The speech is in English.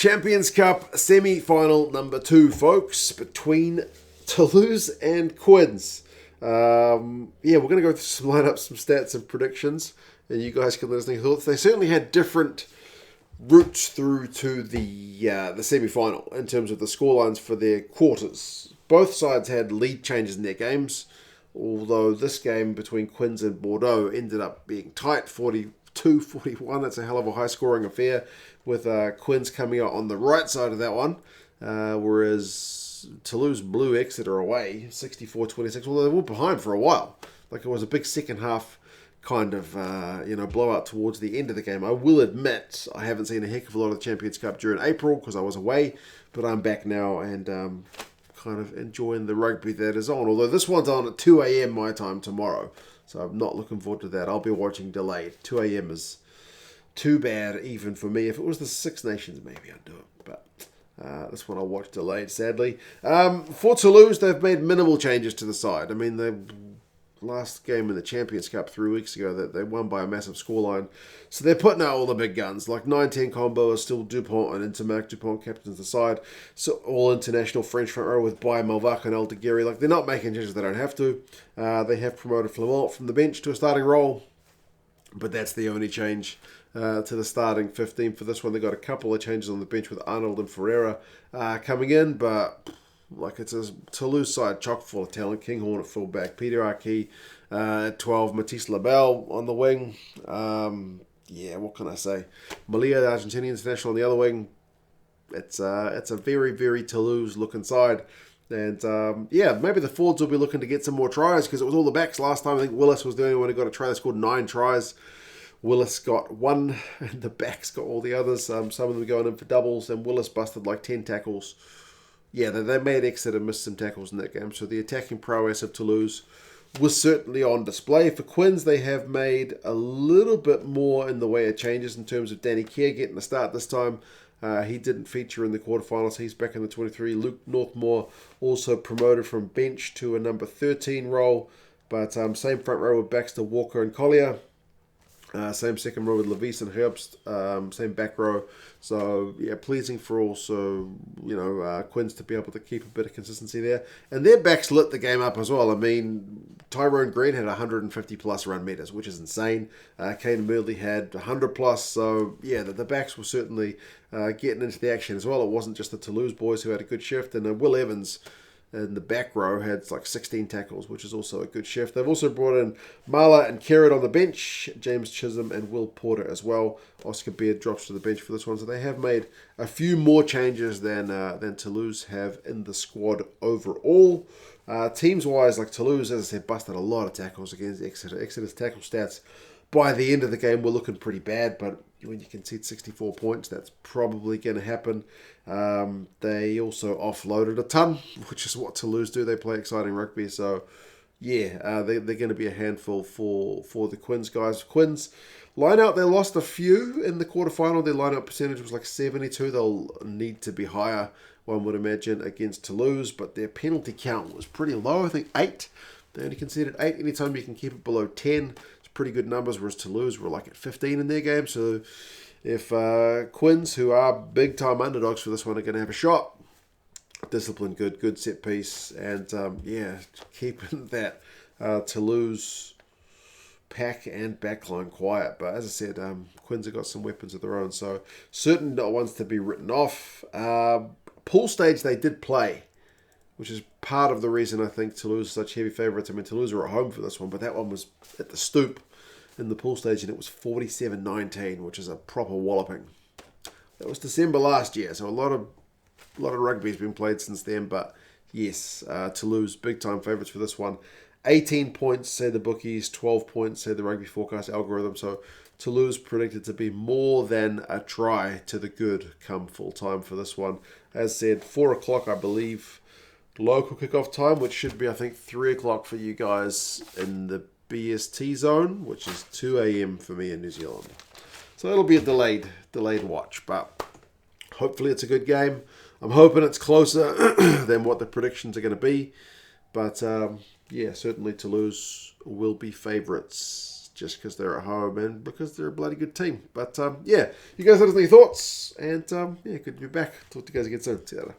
Champions Cup semi-final number 2, folks, between Toulouse and Quins. We're going to go through line up some stats and predictions, and you guys can let us know your thoughts. They certainly had different routes through to the semi-final in terms of the scorelines for their quarters. Both sides had lead changes in their games, although this game between Quins and Bordeaux ended up being tight, 42-41. That's a hell of a high-scoring affair, with Quins coming out on the right side of that one, whereas Toulouse blew Exeter away, 64-26, although they were behind for a while. Like, it was a big second half kind of blowout towards the end of the game. I will admit I haven't seen a heck of a lot of the Champions Cup during April because I was away, but I'm back now and kind of enjoying the rugby that is on. Although this one's on at 2 a.m. my time tomorrow, so I'm not looking forward to that. I'll be watching delayed. 2 a.m. is too bad even for me. If it was the Six Nations, maybe I'd do it, but this one I'll watch delayed, sadly. For Toulouse, they've made minimal changes to the side. I mean, the last game in the Champions Cup 3 weeks ago, that they won by a massive scoreline. So they're putting out all the big guns. Like 9-10 combo is still Dupont and Intermarc. Dupont captains the side. So all international French front row with Baye, Malvac and Aldeguerri. Like, they're not making changes they don't have to. They have promoted Flamont from the bench to a starting role, but that's the only change to the starting 15 for this one. They got a couple of changes on the bench with Arnold and Ferreira coming in, but like, it's a Toulouse side chock full of talent. Kinghorn at fullback, Peter Arquis at 12, Matisse Labelle on the wing. What can I say? Malia, the Argentinian international, on the other wing. It's a very, very Toulouse looking side. And maybe the forwards will be looking to get some more tries, because it was all the backs last time. I think Willis was the only one who got a try. They scored 9 tries. Willis got 1, and the backs got all the others. Some of them going in for doubles, and Willis busted like 10 tackles. Yeah, they made Exeter miss some tackles in that game. So the attacking prowess of Toulouse was certainly on display. For Quins, they have made a little bit more in the way of changes in terms of Danny Kerr getting the start this time. He didn't feature in the quarterfinals. He's back in the 23. Luke Northmore also promoted from bench to a number 13 role. But same front row with Baxter, Walker and Collier. Same second row with Levis and Herbst. Same back row. So, yeah, pleasing for also, Quins to be able to keep a bit of consistency there. And their backs lit the game up as well. I mean, Tyrone Green had 150-plus run meters, which is insane. Caden Murley had 100-plus. So, yeah, the backs were certainly getting into the action as well. It wasn't just the Toulouse boys who had a good shift. And Will Evans in the back row had like 16 tackles, which is also a good shift. They've also brought in Marla and Kerrod on the bench, James Chisholm and Will Porter as well. Oscar Beard drops to the bench for this one. So they have made a few more changes than Toulouse have in the squad overall. Teams-wise, like Toulouse, as I said, busted a lot of tackles against Exeter. Exeter's tackle stats by the end of the game were looking pretty bad, but when you concede 64 points, that's probably going to happen. They also offloaded a ton, which is what Toulouse do. They play exciting rugby, so yeah, they're going to be a handful for the Quins guys. Quins line out, they lost a few in the quarterfinal. Their line out percentage was like 72. They'll need to be higher, one would imagine, against Toulouse, but their penalty count was pretty low. I think 8. They only conceded 8. Anytime you can keep it below 10, pretty good numbers, whereas Toulouse were like at 15 in their game. So if Quins, who are big time underdogs for this one, are going to have a shot, discipline good set piece, and keeping that Toulouse pack and backline quiet. But as I said, Quins have got some weapons of their own, so certain not ones to be written off. Pool stage they did play, which is part of the reason I think Toulouse is such heavy favourites. I mean, Toulouse were at home for this one, but that one was at the Stoop in the pool stage, and it was 47-19, which is a proper walloping. That was December last year, so a lot of rugby has been played since then. But yes, Toulouse, big-time favourites for this one. 18 points, say the bookies, 12 points, say the rugby forecast algorithm. So Toulouse predicted to be more than a try to the good come full time for this one. As said, 4 o'clock, I believe, local kickoff time, which should be, I think, 3 o'clock for you guys in the BST zone, which is 2 a.m. for me in New Zealand. So it'll be a delayed watch, but hopefully it's a good game. I'm hoping it's closer than what the predictions are going to be. But certainly Toulouse will be favourites just because they're at home and because they're a bloody good team. But yeah, you guys let us know your thoughts, and yeah, good to be back. Talk to you guys again soon. See you later.